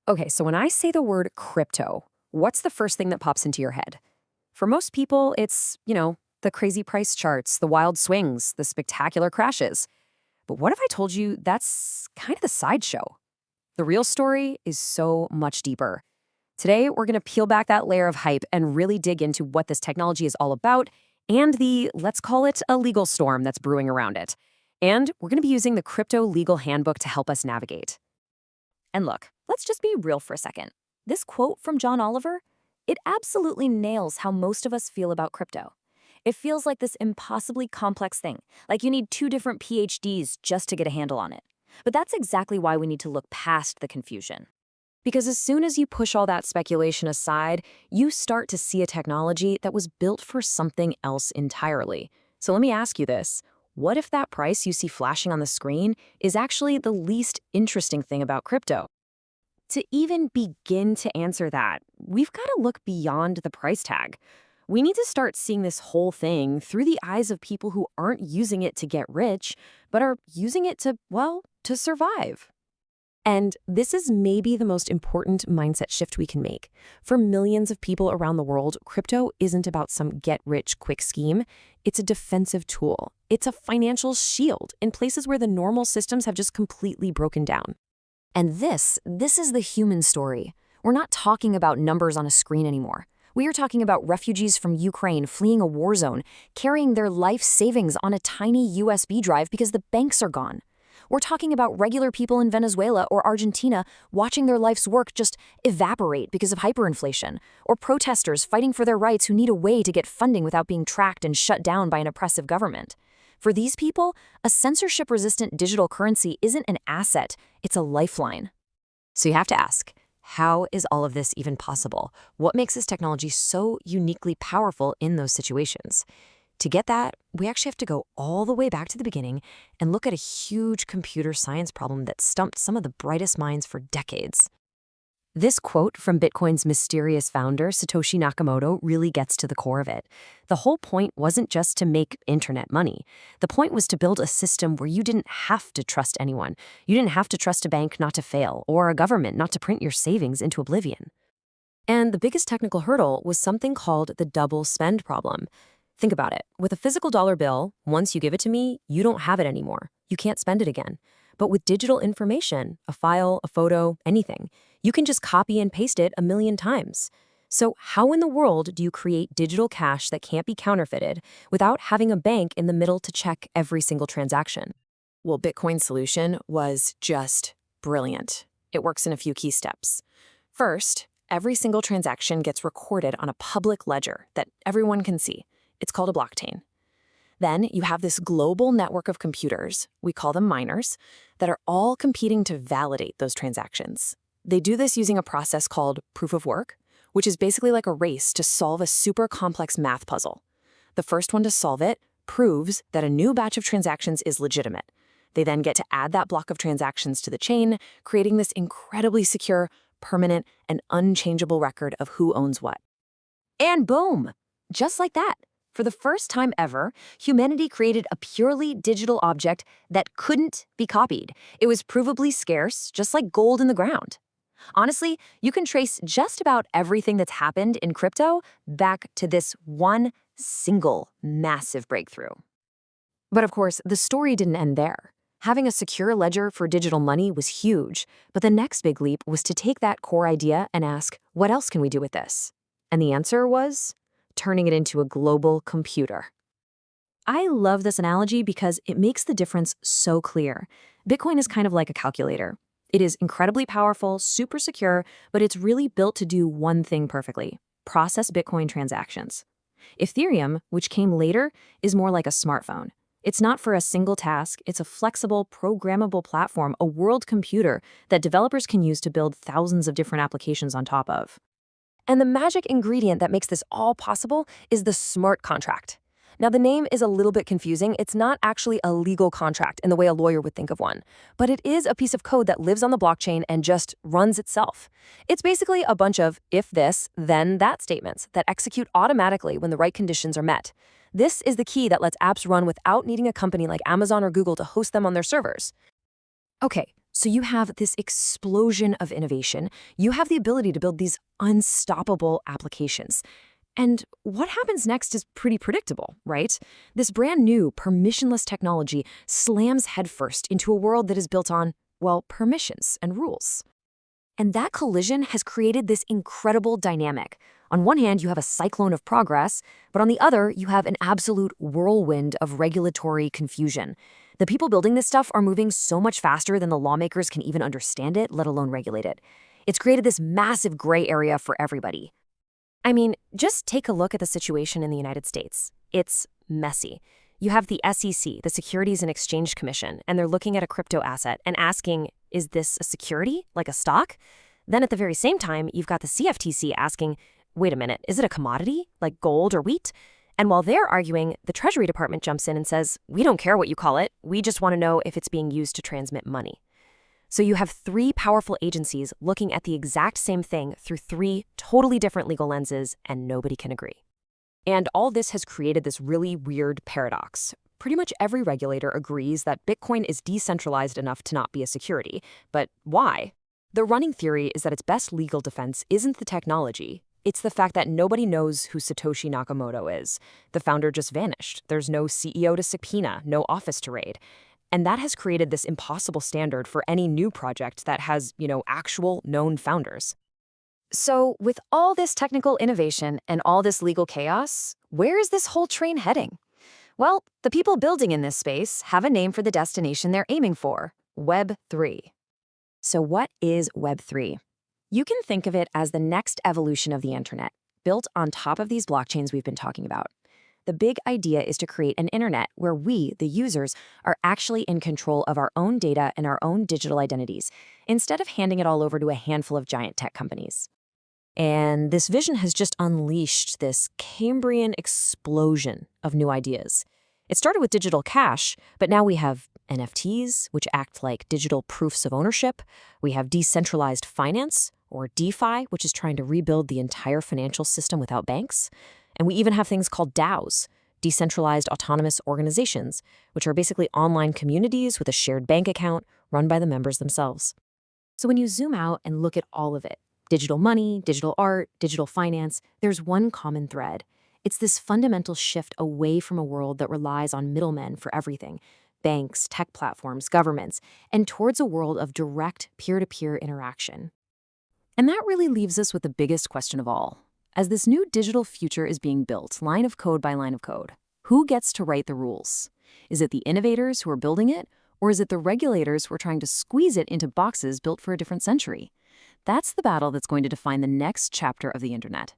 Okay, so when I say the word crypto, what's the first thing that pops into your head? For most people, it's the crazy price charts, the wild swings, the spectacular crashes. But what if I told you that's kind of the sideshow? The real story is so much deeper. Today, we're going to peel back that layer of hype and really dig into what this technology is all about and the, let's call it, a legal storm that's brewing around it. And we're going to be using the Crypto Legal Handbook to help us navigate. And look, let's just be real for a second. This quote from John Oliver, it absolutely nails how most of us feel about crypto. It feels like this impossibly complex thing, like you need two different PhDs just to get a handle on it. But that's exactly why we need to look past the confusion. Because as soon as you push all that speculation aside, you start to see a technology that was built for something else entirely. So let me ask you this. What if that price you see flashing on the screen is actually the least interesting thing about crypto? To even begin to answer that, we've got to look beyond the price tag. We need to start seeing this whole thing through the eyes of people who aren't using it to get rich, but are using it to survive. And this is maybe the most important mindset shift we can make. For millions of people around the world, crypto isn't about some get-rich-quick scheme. It's a defensive tool. It's a financial shield in places where the normal systems have just completely broken down. And this is the human story. We're not talking about numbers on a screen anymore. We are talking about refugees from Ukraine fleeing a war zone, carrying their life savings on a tiny USB drive because the banks are gone. We're talking about regular people in Venezuela or Argentina watching their life's work just evaporate because of hyperinflation, or protesters fighting for their rights who need a way to get funding without being tracked and shut down by an oppressive government. For these people, a censorship-resistant digital currency isn't an asset, it's a lifeline. So you have to ask, how is all of this even possible? What makes this technology so uniquely powerful in those situations? To get that, we actually have to go all the way back to the beginning and look at a huge computer science problem that stumped some of the brightest minds for decades. This quote from Bitcoin's mysterious founder, Satoshi Nakamoto, really gets to the core of it. The whole point wasn't just to make internet money. The point was to build a system where you didn't have to trust anyone. You didn't have to trust a bank not to fail, or a government not to print your savings into oblivion. And the biggest technical hurdle was something called the double spend problem. Think about it. With a physical dollar bill, once you give it to me, you don't have it anymore. You can't spend it again. But with digital information, a file, a photo, anything, you can just copy and paste it a million times. So how in the world do you create digital cash that can't be counterfeited without having a bank in the middle to check every single transaction? Well, Bitcoin's solution was just brilliant. It works in a few key steps. First, every single transaction gets recorded on a public ledger that everyone can see. It's called a blockchain. Then you have this global network of computers, we call them miners, that are all competing to validate those transactions. They do this using a process called proof of work, which is basically like a race to solve a super complex math puzzle. The first one to solve it proves that a new batch of transactions is legitimate. They then get to add that block of transactions to the chain, creating this incredibly secure, permanent, and unchangeable record of who owns what. And boom! Just like that. For the first time ever, humanity created a purely digital object that couldn't be copied. It was provably scarce, just like gold in the ground. Honestly, you can trace just about everything that's happened in crypto back to this one single massive breakthrough. But of course, the story didn't end there. Having a secure ledger for digital money was huge, but the next big leap was to take that core idea and ask, what else can we do with this? And the answer was turning it into a global computer. I love this analogy because it makes the difference so clear. Bitcoin is kind of like a calculator. It is incredibly powerful, super secure, but it's really built to do one thing perfectly: process Bitcoin transactions. Ethereum, which came later, is more like a smartphone. It's not for a single task, it's a flexible, programmable platform, a world computer that developers can use to build thousands of different applications on top of. And the magic ingredient that makes this all possible is the smart contract. Now, the name is a little bit confusing. It's not actually a legal contract in the way a lawyer would think of one, but it is a piece of code that lives on the blockchain and just runs itself. It's basically a bunch of if this, then that statements that execute automatically when the right conditions are met. This is the key that lets apps run without needing a company like Amazon or Google to host them on their servers. Okay, So you have this explosion of innovation. You have the ability to build these unstoppable applications. And what happens next is pretty predictable, right? This brand new permissionless technology slams headfirst into a world that is built on, well, permissions and rules. And that collision has created this incredible dynamic. On one hand, you have a cyclone of progress, but on the other, you have an absolute whirlwind of regulatory confusion. The people building this stuff are moving so much faster than the lawmakers can even understand it, let alone regulate it. It's created this massive gray area for everybody. I mean, just take a look at the situation in the United States. It's messy. You have the SEC, the Securities and Exchange Commission, and they're looking at a crypto asset and asking, is this a security, like a stock? Then at the very same time, you've got the CFTC asking, wait a minute, is it a commodity, like gold or wheat? And while they're arguing, the Treasury Department jumps in and says, we don't care what you call it, we just want to know if it's being used to transmit money. So you have three powerful agencies looking at the exact same thing through three totally different legal lenses, and nobody can agree. And all this has created this really weird paradox. Pretty much every regulator agrees that Bitcoin is decentralized enough to not be a security. But why? The running theory is that its best legal defense isn't the technology. It's the fact that nobody knows who Satoshi Nakamoto is. The founder just vanished. There's no CEO to subpoena, no office to raid. And that has created this impossible standard for any new project that has, actual known founders. So with all this technical innovation and all this legal chaos, where is this whole train heading? Well, the people building in this space have a name for the destination they're aiming for: Web 3. So what is Web 3? You can think of it as the next evolution of the internet, built on top of these blockchains we've been talking about. The big idea is to create an internet where we, the users, are actually in control of our own data and our own digital identities, instead of handing it all over to a handful of giant tech companies. And this vision has just unleashed this Cambrian explosion of new ideas. It started with digital cash, but now we have NFTs, which act like digital proofs of ownership. We have decentralized finance, or DeFi, which is trying to rebuild the entire financial system without banks. And we even have things called DAOs, decentralized autonomous organizations, which are basically online communities with a shared bank account run by the members themselves. So when you zoom out and look at all of it, digital money, digital art, digital finance, there's one common thread. It's this fundamental shift away from a world that relies on middlemen for everything, banks, tech platforms, governments, and towards a world of direct peer-to-peer interaction. And that really leaves us with the biggest question of all. As this new digital future is being built, line of code by line of code, who gets to write the rules? Is it the innovators who are building it, or is it the regulators who are trying to squeeze it into boxes built for a different century? That's the battle that's going to define the next chapter of the internet.